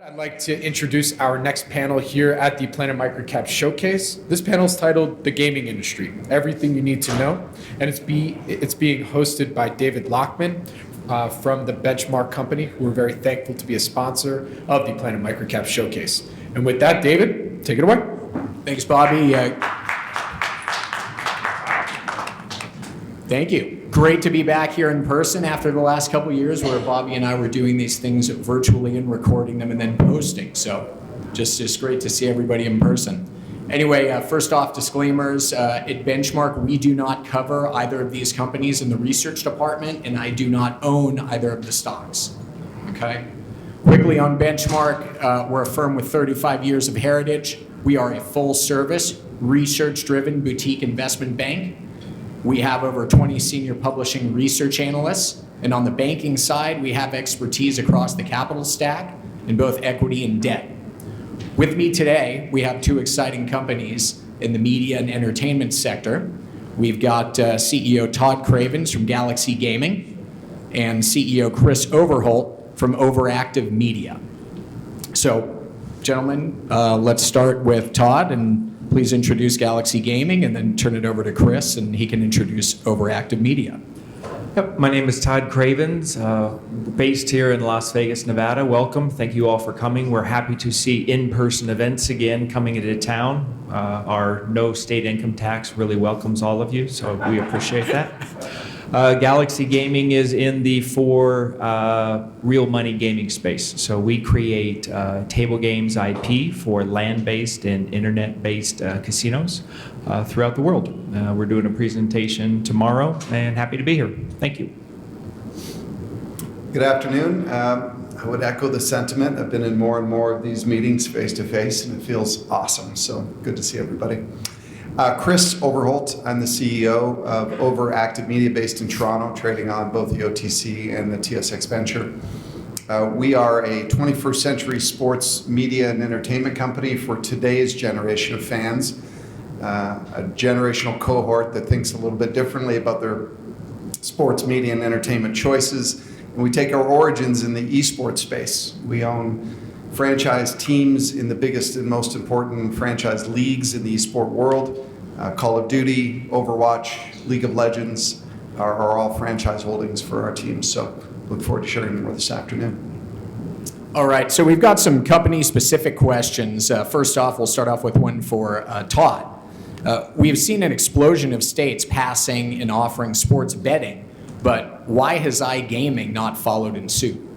I'd like to introduce our next panel here at the Planet MicroCap Showcase. This panel is titled The Gaming Industry, Everything You Need to Know, and it's being hosted by David Lachtman from the Benchmark Company, who we're very thankful to be a sponsor of the Planet MicroCap Showcase. And with that, David, take it away. Thanks, Bobby. Thank you. Great to be back here in person after the last couple of years where Bobby and I were doing these things virtually and recording them and then posting. So just great to see everybody in person. Anyway, first off, disclaimers. At Benchmark, we do not cover either of these companies in the research department, and I do not own either of the stocks. Okay? Quickly on Benchmark, we're a firm with 35 years of heritage. We are a full-service, research-driven boutique investment bank. We have over 20 senior publishing research analysts. And on the banking side, we have expertise across the capital stack in both equity and debt. With me today, we have two exciting companies in the media and entertainment sector. We've got CEO Todd Cravens from GLXZ Gaming and CEO Chris Overholt from OverActive Media. So, gentlemen, let's start with Todd, and please introduce GLXZ Gaming, and then turn it over to Chris, and he can introduce OverActive Media. Yep, my name is Todd Cravens, based here in Las Vegas, Nevada. Welcome. Thank you all for coming. We're happy to see in-person events again coming into town. Our no state income tax really welcomes all of you, so we appreciate that. GLXZ Gaming is in the real money gaming space. So we create table games IP for land-based and internet-based casinos throughout the world. We're doing a presentation tomorrow, and happy to be here. Thank you. Good afternoon. I would echo the sentiment. I've been in more and more of these meetings face-to-face, and it feels awesome. So good to see everybody. Chris Overholt, I'm the CEO of OverActive Media based in Toronto, trading on both the OTC and the TSX Venture. We are a 21st century sports media and entertainment company for today's generation of fans, a generational cohort that thinks a little bit differently about their sports media and entertainment choices. And we take our origins in the esports space. We own franchise teams in the biggest and most important franchise leagues in the esport world. Call of Duty, Overwatch, League of Legends are all franchise holdings for our teams. So look forward to sharing more this afternoon. All right, so we've got some company-specific questions. First off, we'll start off with one for Todd. We have seen an explosion of states passing and offering sports betting, but why has iGaming not followed in suit?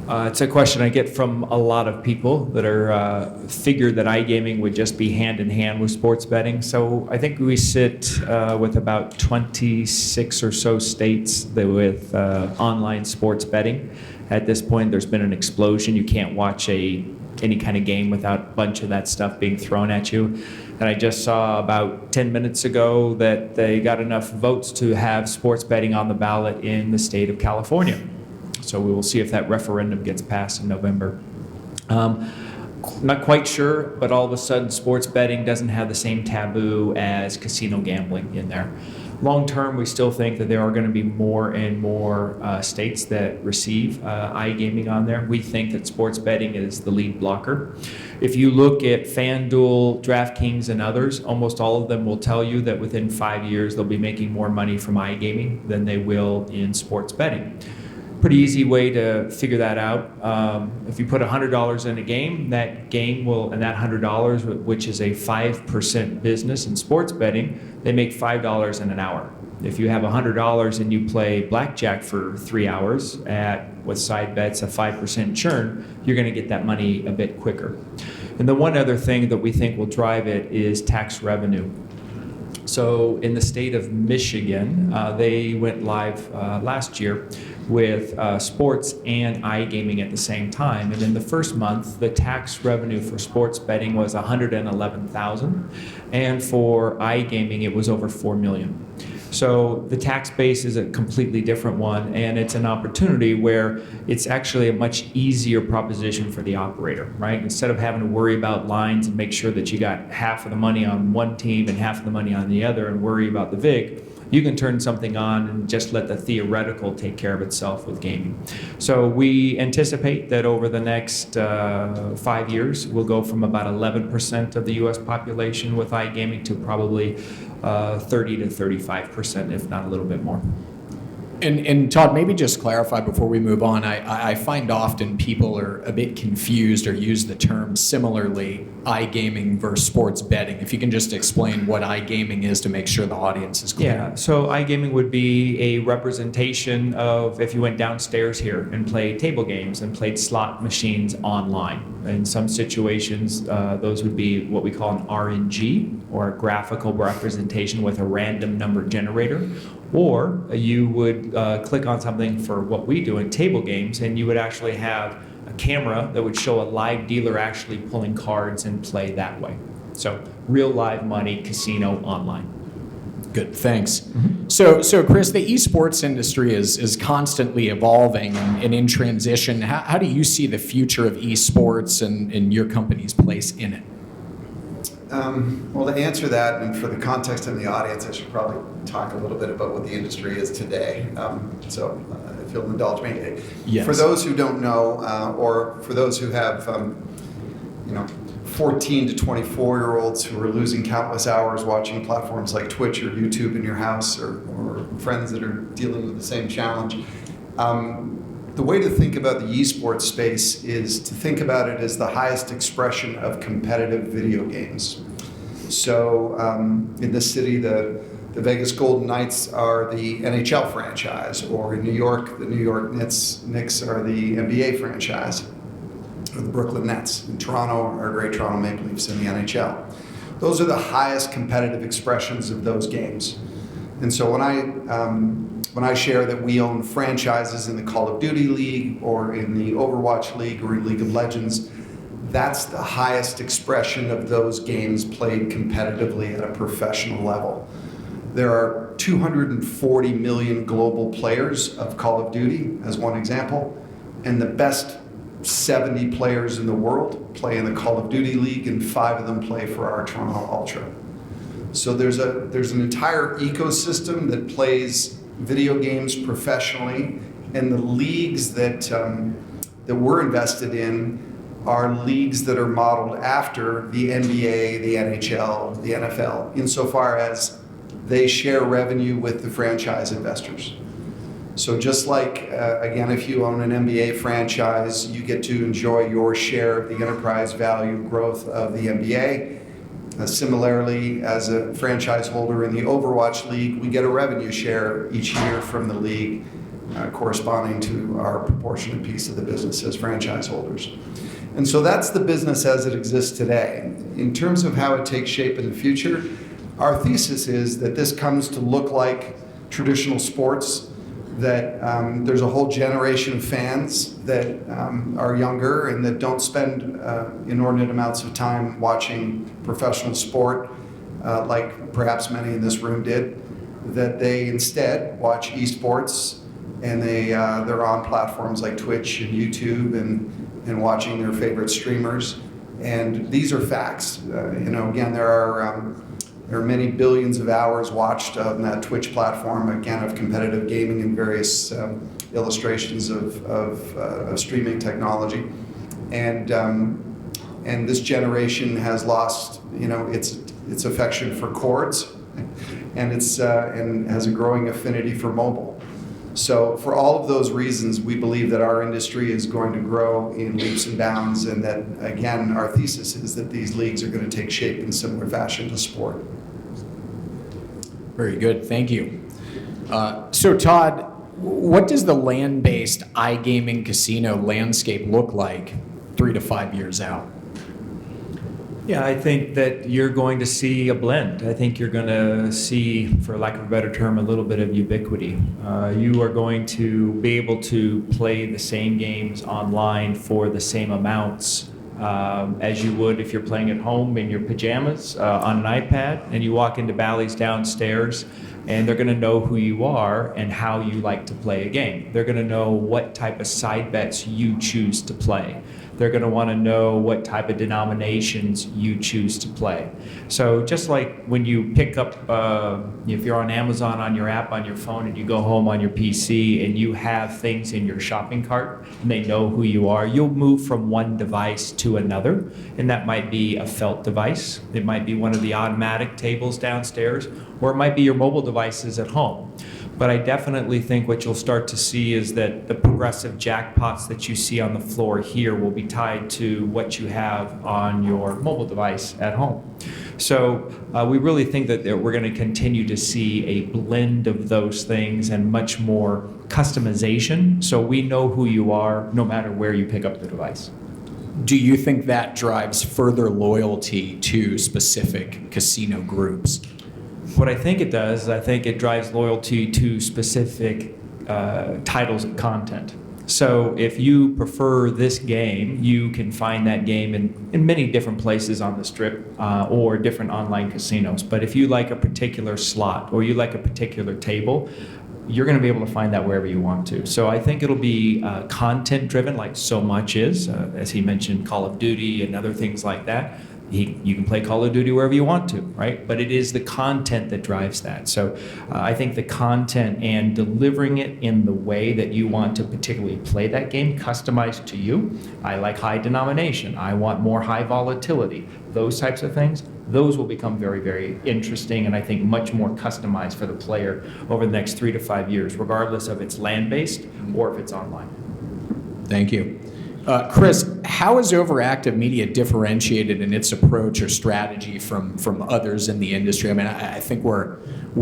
It's a question I get from a lot of people that are figured that iGaming would just be hand in hand with sports betting. So I think we sit with about 26 or so states with online sports betting. At this point, there's been an explosion. You can't watch any kind of game without a bunch of that stuff being thrown at you. And I just saw about 10 minutes ago that they got enough votes to have sports betting on the ballot in the state of California. So we will see if that referendum gets passed in November. Not quite sure, but all of a sudden sports betting doesn't have the same taboo as casino gambling in there. Long term, we still think that there are going to be more and more states that receive iGaming on there. We think that sports betting is the lead blocker. If you look at FanDuel, DraftKings, and others, almost all of them will tell you that within 5 years they'll be making more money from iGaming than they will in sports betting. Pretty easy way to figure that out. If you put $100 in a game, that game will, and that $100, which is a 5% business in sports betting, they make $5 in an hour. If you have $100 and you play blackjack for 3 hours with side bets, a 5% churn, you're going to get that money a bit quicker. And the one other thing that we think will drive it is tax revenue. So in the state of Michigan, they went live last year with sports and iGaming at the same time. And in the first month, the tax revenue for sports betting was $111,000, and for iGaming, it was over $4 million. So the tax base is a completely different one, and it's an opportunity where it's actually a much easier proposition for the operator, right? Instead of having to worry about lines and make sure that you got half of the money on one team and half of the money on the other and worry about the VIG, You can turn something on and just let the theoretical take care of itself with gaming. So we anticipate that over the next 5 years, we'll go from about 11% of the U.S. population with iGaming to probably 30 to 35%, if not a little bit more. And Todd, maybe just clarify before we move on. I find often people are a bit confused or use the term similarly, iGaming versus sports betting. If you can just explain what iGaming is to make sure the audience is clear. Yeah, so iGaming would be a representation of if you went downstairs here and played table games and played slot machines online. In some situations, those would be what we call an RNG, or a graphical representation with a random number generator. Or you would click on something for what we do in table games, and you would actually have a camera that would show a live dealer actually pulling cards and play that way. So real live money, casino online. Good, thanks. Mm-hmm. So Chris, the esports industry is constantly evolving and in transition. How do you see the future of esports and your company's place in it? Well, to answer that, and for the context of the audience, I should probably talk a little bit about what the industry is today. If you'll indulge me. Yes. For those who don't know, or for those who have, 14 to 24-year-olds who are losing countless hours watching platforms like Twitch or YouTube in your house, or friends that are dealing with the same challenge, the way to think about the esports space is to think about it as the highest expression of competitive video games. So in this city, the Vegas Golden Knights are the NHL franchise, or in New York, the New York Knicks are the NBA franchise, or the Brooklyn Nets. In Toronto, our great Toronto Maple Leafs in the NHL. Those are the highest competitive expressions of those games. And so when I share that we own franchises in the Call of Duty League, or in the Overwatch League, or in League of Legends, that's the highest expression of those games played competitively at a professional level. There are 240 million global players of Call of Duty, as one example, and the best 70 players in the world play in the Call of Duty League, and 5 of them play for our Toronto Ultra. So there's an entire ecosystem that plays video games professionally, and the leagues that we're invested in are leagues that are modeled after the NBA, the NHL, the NFL, insofar as they share revenue with the franchise investors. So just like, again, if you own an NBA franchise, you get to enjoy your share of the enterprise value growth of the NBA. Similarly, as a franchise holder in the Overwatch League, we get a revenue share each year from the league, corresponding to our proportionate piece of the business as franchise holders. And so that's the business as it exists today. In terms of how it takes shape in the future, our thesis is that this comes to look like traditional sports, that there's a whole generation of fans that are younger and that don't spend inordinate amounts of time watching professional sport like perhaps many in this room did, that they instead watch esports, and they're on platforms like Twitch and YouTube and watching their favorite streamers. And these are facts. Again, there are many billions of hours watched on that Twitch platform, again, of competitive gaming and various illustrations of streaming technology. And this generation has lost, its affection for chords, and and has a growing affinity for mobile. So for all of those reasons, we believe that our industry is going to grow in leaps and bounds, and that, again, our thesis is that these leagues are going to take shape in similar fashion to sport. Very good, thank you. So Todd, what does the land-based iGaming casino landscape look like 3 to 5 years out? Yeah, I think that you're going to see a blend. I think you're going to see, for lack of a better term, a little bit of ubiquity. You are going to be able to play the same games online for the same amounts as you would if you're playing at home in your pajamas on an iPad, and you walk into Bally's downstairs, and they're going to know who you are and how you like to play a game. They're going to know what type of side bets you choose to play. They're going to want to know what type of denominations you choose to play. So just like when you pick up, if you're on Amazon on your app on your phone and you go home on your PC and you have things in your shopping cart and they know who you are, you'll move from one device to another. And that might be a felt device. It might be one of the automatic tables downstairs, or it might be your mobile devices at home. But I definitely think what you'll start to see is that the progressive jackpots that you see on the floor here will be tied to what you have on your mobile device at home. So we really think that we're going to continue to see a blend of those things and much more customization, so we know who you are no matter where you pick up the device. Do you think that drives further loyalty to specific casino groups? What I think it does is I think it drives loyalty to specific titles of content. So if you prefer this game, you can find that game in many different places on the strip or different online casinos. But if you like a particular slot or you like a particular table, you're going to be able to find that wherever you want to. So I think it'll be content driven, like so much is, as he mentioned, Call of Duty and other things like that. You can play Call of Duty wherever you want to, right? But it is the content that drives that. So I think the content and delivering it in the way that you want to particularly play that game, customized to you. I like high denomination. I want more high volatility. Those types of things, those will become very, very interesting and I think much more customized for the player over the next 3 to 5 years, regardless of it's land-based or if it's online. Thank you. Chris, how is OverActive Media differentiated in its approach or strategy from others in the industry? I mean, I think we're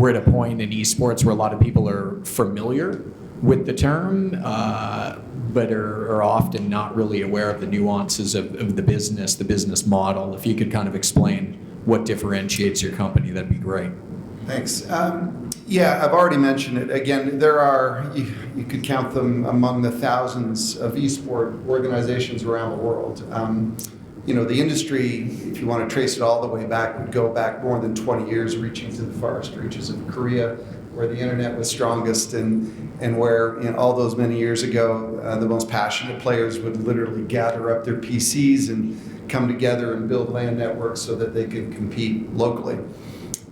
at a point in esports where a lot of people are familiar with the term, but are often not really aware of the nuances of the business model. If you could kind of explain what differentiates your company, that'd be great. Thanks. Yeah, I've already mentioned it. Again, there are, you could count them among the thousands of esport organizations around the world. The industry, if you want to trace it all the way back, would go back more than 20 years, reaching to the farthest reaches of Korea, where the internet was strongest and where all those many years ago, the most passionate players would literally gather up their PCs and come together and build LAN networks so that they could compete locally.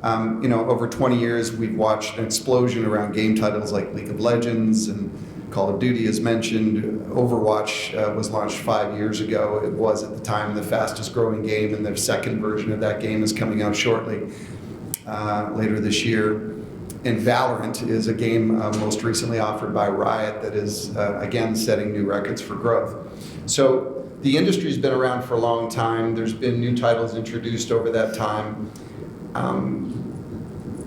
Over 20 years, we've watched an explosion around game titles like League of Legends and Call of Duty, as mentioned. Overwatch was launched 5 years ago. It was at the time the fastest growing game, and their second version of that game is coming out shortly, later this year. And Valorant is a game most recently offered by Riot that is, again, setting new records for growth. So the industry's been around for a long time. There's been new titles introduced over that time.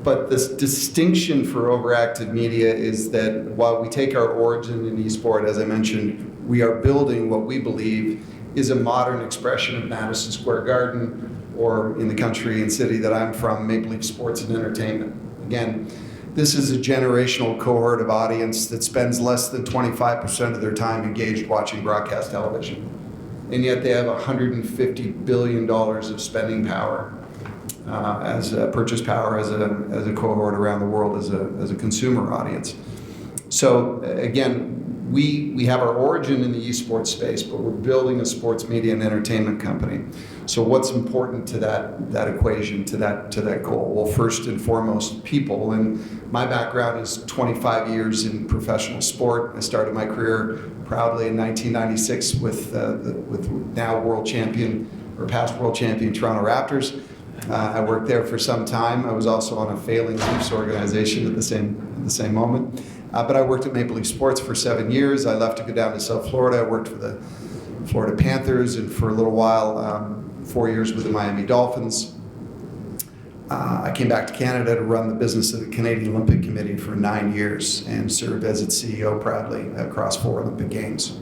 But this distinction for OverActive Media is that while we take our origin in esport, as I mentioned, we are building what we believe is a modern expression of Madison Square Garden, or in the country and city that I'm from, Maple Leaf Sports and Entertainment. Again, this is a generational cohort of audience that spends less than 25% of their time engaged watching broadcast television. And yet they have $150 billion of spending power. As a purchase power as a cohort around the world as a consumer audience. So again, we have our origin in the esports space, but we're building a sports media and entertainment company. So what's important to that equation, to that goal? Well, first and foremost, people. And my background is 25 years in professional sport. I started my career proudly in 1996 with now world champion or past world champion Toronto Raptors. I worked there for some time. I was also on a failing Leafs organization at the same moment. But I worked at Maple Leaf Sports for 7 years. I left to go down to South Florida. I worked for the Florida Panthers and for a little while, 4 years with the Miami Dolphins. I came back to Canada to run the business of the Canadian Olympic Committee for 9 years and served as its CEO proudly across 4 Olympic Games.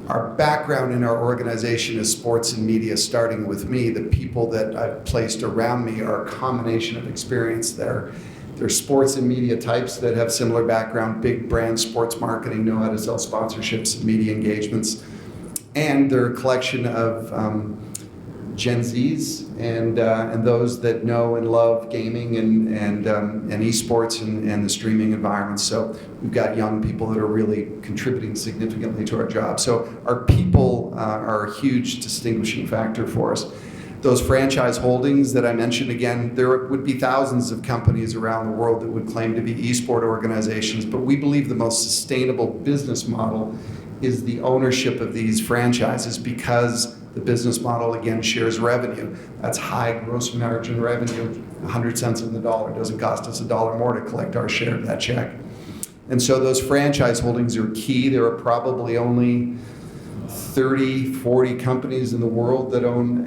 Our background in our organization is sports and media, starting with me. The people that I've placed around me are a combination of experience. They're sports and media types that have similar background, big brand sports marketing, know how to sell sponsorships and media engagements. And they're a collection of Gen Zs and those that know and love gaming and esports and the streaming environment. So we've got young people that are really contributing significantly to our job. So our people are a huge distinguishing factor for us. Those franchise holdings that I mentioned, again, there would be thousands of companies around the world that would claim to be esport organizations, but we believe the most sustainable business model is the ownership of these franchises, because the business model, again, shares revenue. That's high gross margin revenue, 100 cents on the dollar. It doesn't cost us $1 more to collect our share of that check. And so those franchise holdings are key. There are probably only 30, 40 companies in the world that own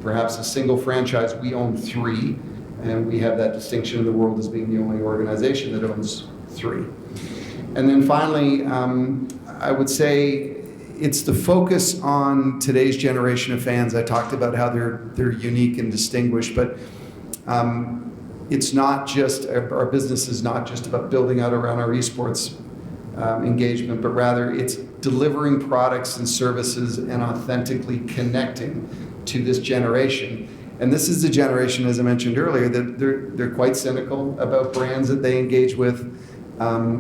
perhaps a single franchise. We own 3, and we have that distinction in the world as being the only organization that owns 3. And then finally, I would say it's the focus on today's generation of fans. I talked about how they're unique and distinguished, but it's not just, our business is not just about building out around our esports engagement, but rather it's delivering products and services and authentically connecting to this generation. And this is the generation, as I mentioned earlier, that they're quite cynical about brands that they engage with.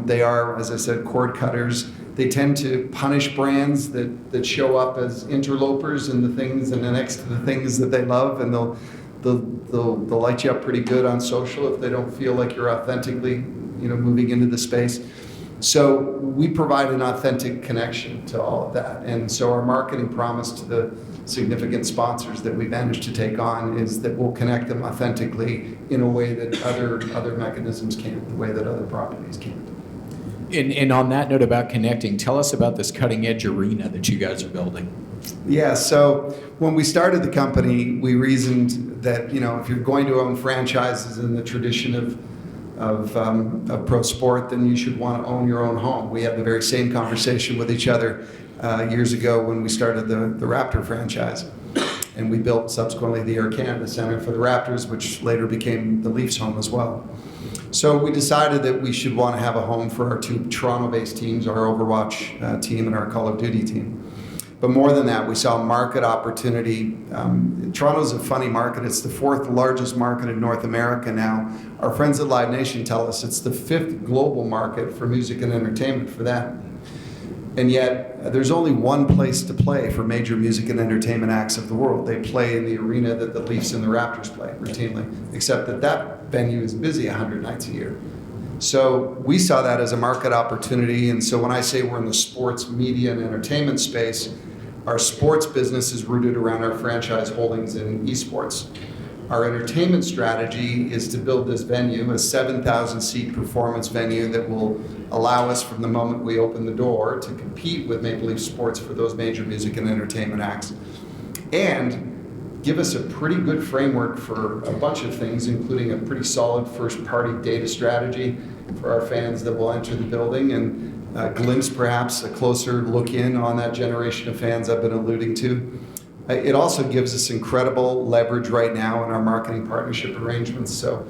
They are, as I said, cord cutters. They tend to punish brands that show up as interlopers in the things and next to the things that they love, and they'll light you up pretty good on social if they don't feel like you're authentically, moving into the space. So we provide an authentic connection to all of that. And so our marketing promise to the significant sponsors that we managed to take on is that we'll connect them authentically in a way that other mechanisms can't, the way that other properties can't. And on that note about connecting, tell us about this cutting edge arena that you guys are building. Yeah, so when we started the company, we reasoned that, if you're going to own franchises in the tradition of pro sport, then you should want to own your own home. We had the very same conversation with each other years ago when we started the Raptor franchise. And we built subsequently the Air Canada Center for the Raptors, which later became the Leafs home as well. So we decided that we should want to have a home for our 2 Toronto-based teams, our Overwatch team and our Call of Duty team. But more than that, we saw market opportunity. Toronto's a funny market. It's the 4th largest market in North America now. Our friends at Live Nation tell us it's the 5th global market for music and entertainment for them. And yet, there's only one place to play for major music and entertainment acts of the world. They play in the arena that the Leafs and the Raptors play routinely, except that venue is busy 100 nights a year. So we saw that as a market opportunity. And so when I say we're in the sports, media, and entertainment space, our sports business is rooted around our franchise holdings in esports. Our entertainment strategy is to build this venue, a 7,000-seat performance venue that will allow us from the moment we open the door to compete with Maple Leaf Sports for those major music and entertainment acts, and give us a pretty good framework for a bunch of things, including a pretty solid first-party data strategy for our fans that will enter the building, and a glimpse, perhaps, a closer look in on that generation of fans I've been alluding to. It also gives us incredible leverage right now in our marketing partnership arrangements. So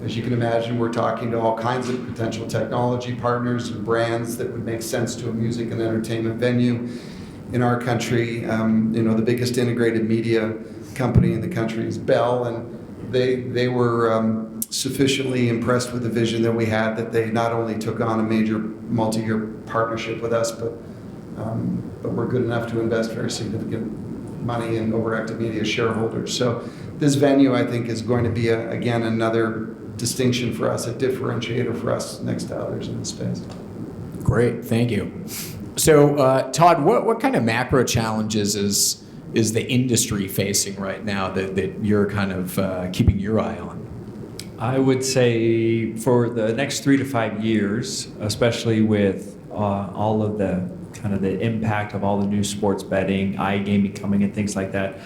as you can imagine, we're talking to all kinds of potential technology partners and brands that would make sense to a music and entertainment venue in our country. The biggest integrated media company in the country is Bell, and they were sufficiently impressed with the vision that we had that they not only took on a major multi-year partnership with us, but were good enough to invest very significant money in OverActive Media shareholders. So this venue, I think, is going to be, again, another distinction for us, a differentiator for us next to others in the space. Great, thank you. So, Todd, what kind of macro challenges is the industry facing right now that you're kind of keeping your eye on? I would say for the next 3 to 5 years, especially with all of the kind of the impact of all the new sports betting, iGaming coming and things like that.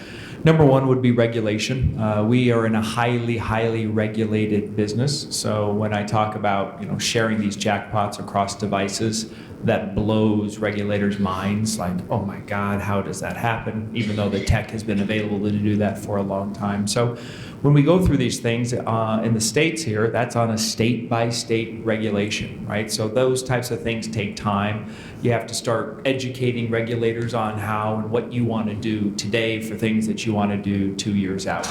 Number one would be regulation. We are in a highly regulated business. So when I talk about sharing these jackpots across devices, that blows regulators' minds, like, oh my God, how does that happen? Even though the tech has been available to do that for a long time. So when we go through these things in the states here, that's on a state-by-state regulation, right? So those types of things take time. You have to start educating regulators on how and what you want to do today for things that you want to do 2 years out.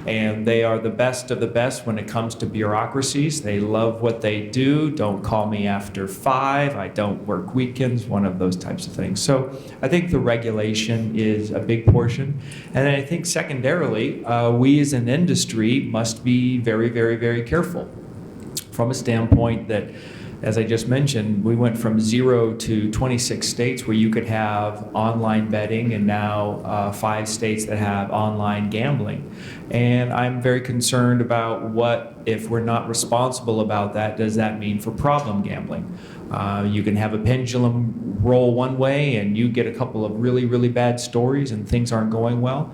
And they are the best of the best when it comes to bureaucracies. They love what they do. Don't call me after 5. I don't work weekends, one of those types of things. So I think the regulation is a big portion. And then I think secondarily, we as an industry must be very, very, very careful from a standpoint that, as I just mentioned, we went from 0 to 26 states where you could have online betting, and now 5 states that have online gambling. And I'm very concerned about what, if we're not responsible about that, does that mean for problem gambling? You can have a pendulum roll one way and you get a couple of really, really bad stories and things aren't going well.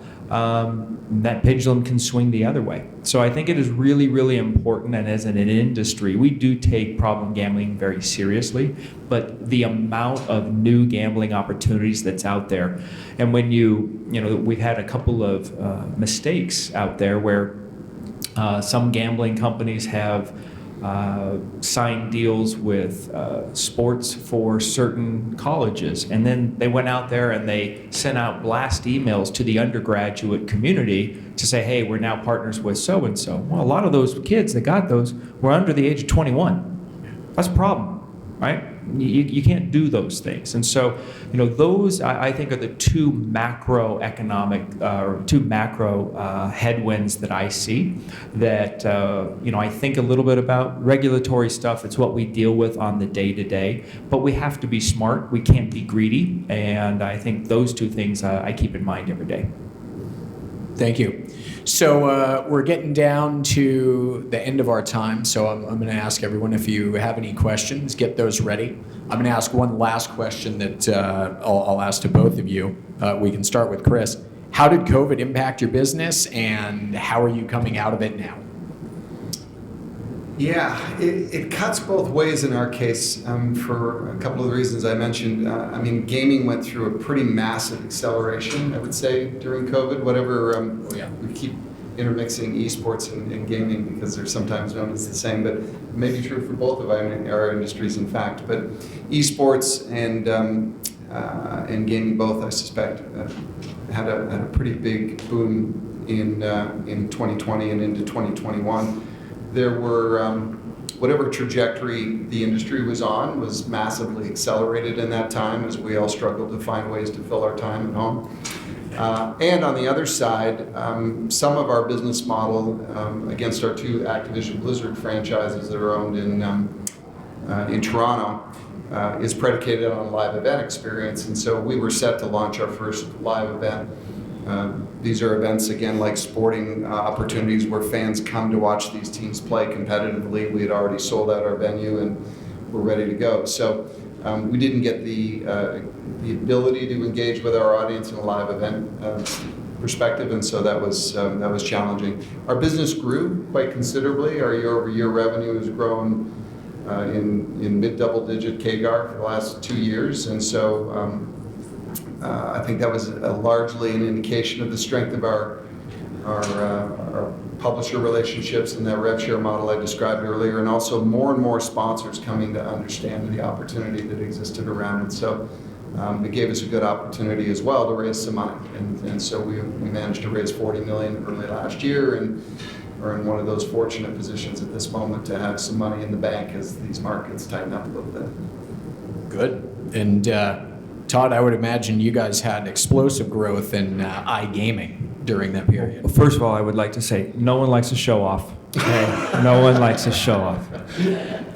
That pendulum can swing the other way. So I think it is really, really important, and as an industry, we do take problem gambling very seriously, but the amount of new gambling opportunities that's out there, and when we've had a couple of mistakes out there where some gambling companies have signed deals with sports for certain colleges, and then they went out there and they sent out blast emails to the undergraduate community to say, hey, we're now partners with so-and-so. Well, a lot of those kids that got those were under the age of 21. That's a problem, right? You can't do those things. And so, those I think are the two macroeconomic or two macro headwinds that I see that, I think a little bit about regulatory stuff. It's what we deal with on the day-to-day, but we have to be smart. We can't be greedy. And I think those two things I keep in mind every day. Thank you. So we're getting down to the end of our time, so I'm going to ask everyone, if you have any questions, get those ready. I'm going to ask one last question that I'll ask to both of you. We can start with Chris. How did COVID impact your business, and how are you coming out of it now? Yeah, it cuts both ways in our case for a couple of the reasons I mentioned. Gaming went through a pretty massive acceleration, I would say, during COVID. We keep intermixing esports and gaming because they're sometimes known as the same, but it may be true for both of our industries, in fact. But esports and gaming both, I suspect, had a pretty big boom in 2020 and into 2021. There were, whatever trajectory the industry was on was massively accelerated in that time as we all struggled to find ways to fill our time at home. And on the other side, some of our business model against our 2 Activision Blizzard franchises that are owned in Toronto is predicated on a live event experience. And so we were set to launch our first live event. These are events, again, like sporting opportunities where fans come to watch these teams play competitively. We had already sold out our venue and we're ready to go. So we didn't get the ability to engage with our audience in a live event perspective, and so that was challenging. Our business grew quite considerably. Our year-over-year revenue has grown in mid-double-digit CAGR for the last 2 years, and so I think that was largely an indication of the strength of our publisher relationships and that rev share model I described earlier, and also more and more sponsors coming to understand the opportunity that existed around it. So it gave us a good opportunity as well to raise some money, and so we managed to raise $40 million early last year, and are in one of those fortunate positions at this moment to have some money in the bank as these markets tighten up a little bit. Good. And Todd, I would imagine you guys had explosive growth in iGaming during that period. Well, first of all, I would like to say no one likes to show off. Okay? No one likes to show off.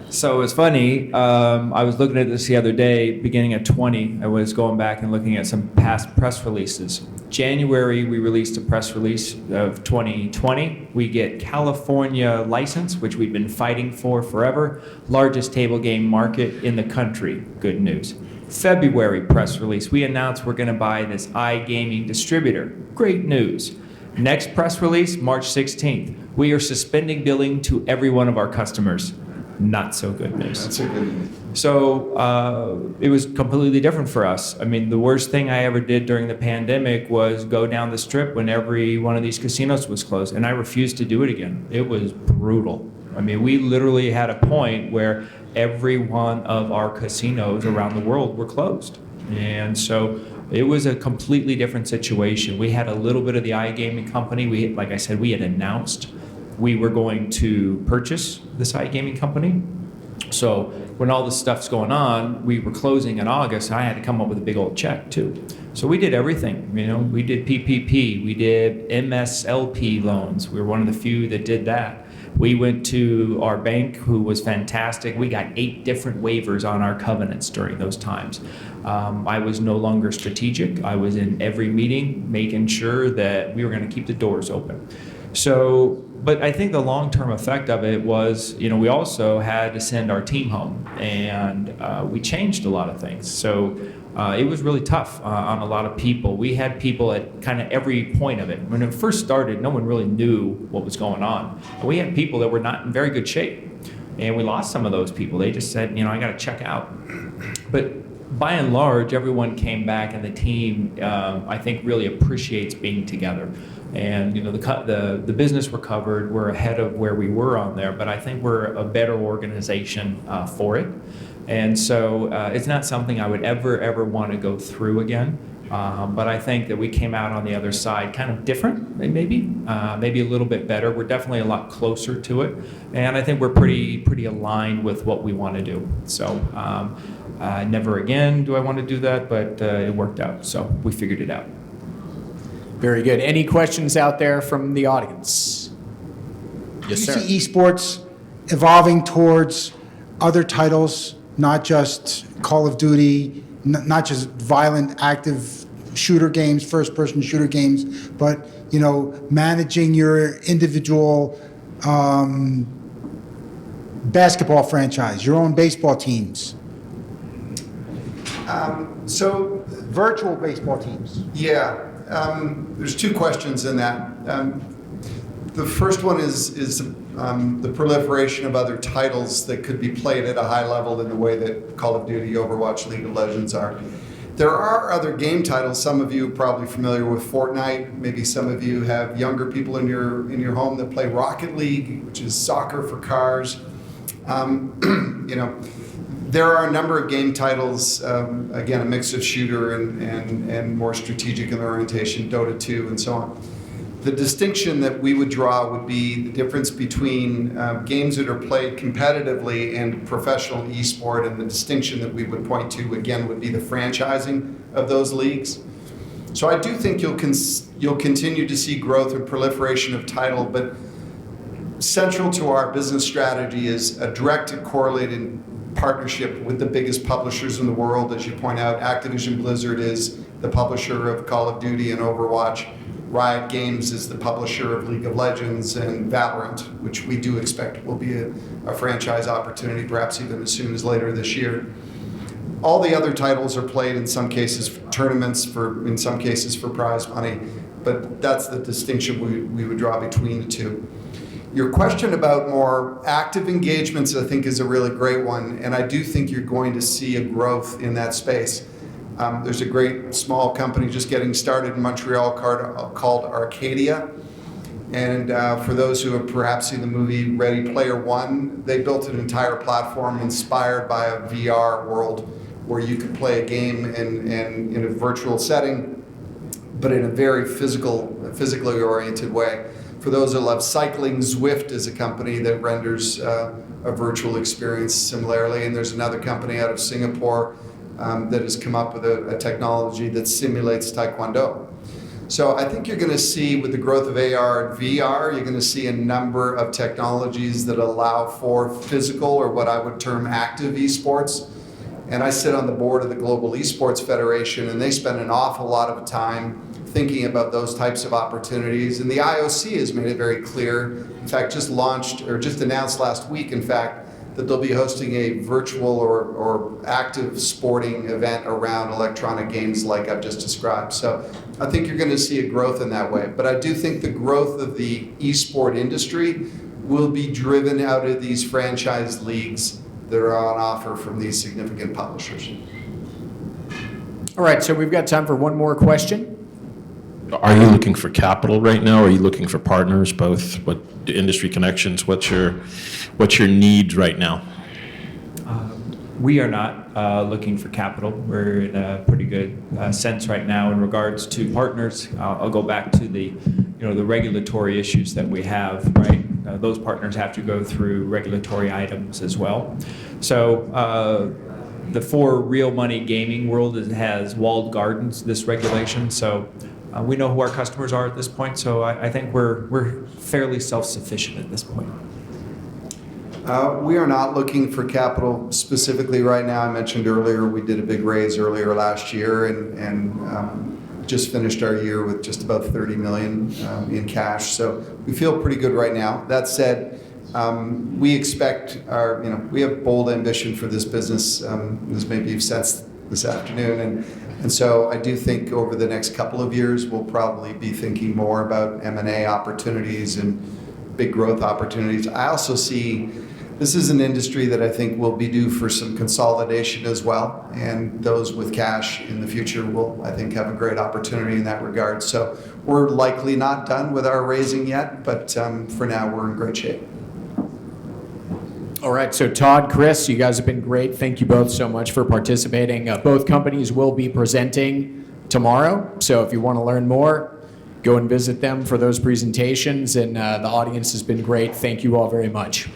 So it's funny, I was looking at this the other day, beginning of 20, I was going back and looking at some past press releases. January, we released a press release of 2020. We get California license, which we've been fighting for forever. Largest table game market in the country. Good news. February press release, we announced we're going to buy this iGaming distributor. Great news. Next press release, March 16th. We are suspending billing to every one of our customers. not so good news. That's a good. So it was completely different for us. I mean, the worst thing I ever did during the pandemic was go down the strip when every one of these casinos was closed, and I refused to do it again. It was brutal. I mean, we literally had a point where every one of our casinos around the world were closed. And so it was a completely different situation. We had a little bit of the iGaming company. Like I said, we had announced we were going to purchase this iGaming company. So when all this stuff's going on, we were closing in August, and I had to come up with a big old check too. So we did everything. We did PPP, we did MSLP loans. We were one of the few that did that. We went to our bank, who was fantastic. We got 8 different waivers on our covenants during those times. I was no longer strategic. I was in every meeting making sure that we were going to keep the doors open. So, but I think the long-term effect of it was, we also had to send our team home, and we changed a lot of things. So it was really tough on a lot of people. We had people at kind of every point of it. When it first started, no one really knew what was going on. And we had people that were not in very good shape, and we lost some of those people. They just said, I got to check out. But by and large, everyone came back, and the team, I think, really appreciates being together. And the business recovered. We're ahead of where we were on there, but I think we're a better organization for it. And so it's not something I would ever want to go through again. But I think that we came out on the other side kind of different, maybe a little bit better. We're definitely a lot closer to it, and I think we're pretty aligned with what we want to do. So never again do I want to do that, but it worked out. So we figured it out. Very good. Any questions out there from the audience? Yes, sir. Do you see esports evolving towards other titles, not just Call of Duty, not just violent, active shooter games, first-person shooter games, but managing your individual basketball franchise, your own baseball teams, So virtual baseball teams? yeah. There's 2 questions in that. The first one is the proliferation of other titles that could be played at a high level in the way that Call of Duty, Overwatch, League of Legends are. There are other game titles. Some of you are probably familiar with Fortnite. Maybe some of you have younger people in your home that play Rocket League, which is soccer for cars. There are a number of game titles, again, a mix of shooter and more strategic in their orientation, Dota 2 and so on. The distinction that we would draw would be the difference between games that are played competitively and professional esport, and the distinction that we would point to, again, would be the franchising of those leagues. So I do think you'll continue to see growth and proliferation of title, but central to our business strategy is a direct and correlated partnership with the biggest publishers in the world. As you point out, Activision Blizzard is the publisher of Call of Duty and Overwatch. Riot Games is the publisher of League of Legends and Valorant, which we do expect will be a franchise opportunity, perhaps even as soon as later this year. All the other titles are played in some cases for tournaments, in some cases for prize money, but that's the distinction we would draw between the two. Your question about more active engagements, I think, is a really great one, and I do think you're going to see a growth in that space. There's a great small company just getting started in Montreal called Arcadia, and for those who have perhaps seen the movie Ready Player One, they built an entire platform inspired by a VR world where you could play a game in a virtual setting, but in a very physically oriented way. For those that love cycling, Zwift is a company that renders a virtual experience similarly, and there's another company out of Singapore that has come up with a technology that simulates Taekwondo. So I think you're going to see, with the growth of AR and VR, you're going to see a number of technologies that allow for physical, or what I would term active esports. And I sit on the board of the Global Esports Federation, and they spend an awful lot of time thinking about those types of opportunities. And the IOC has made it very clear, in fact, just announced last week, in fact, that they'll be hosting a virtual or active sporting event around electronic games like I've just described. So I think you're going to see a growth in that way. But I do think the growth of the esport industry will be driven out of these franchise leagues that are on offer from these significant publishers. All right, so we've got time for one more question. Are you looking for capital right now? Or are you looking for partners, both? What industry connections? What's your need right now? We are not looking for capital. We're in a pretty good sense right now in regards to partners. I'll go back to the regulatory issues that we have, right? Those partners have to go through regulatory items as well. So the for real money gaming world has walled gardens, this regulation. So we know who our customers are at this point. So I think we're fairly self-sufficient at this point. We are not looking for capital specifically right now. I mentioned earlier we did a big raise earlier last year and just finished our year with just about 30 million in cash. So we feel pretty good right now. That said, we expect we have bold ambition for this business, as maybe you've sensed this afternoon. And so I do think over the next couple of years, we'll probably be thinking more about M&A opportunities and big growth opportunities. I also see this is an industry that I think will be due for some consolidation as well, and those with cash in the future will, I think, have a great opportunity in that regard. So we're likely not done with our raising yet, but for now we're in great shape. All right, so Todd, Chris, you guys have been great. Thank you both so much for participating. Both companies will be presenting tomorrow, so if you want to learn more, go and visit them for those presentations, and the audience has been great. Thank you all very much.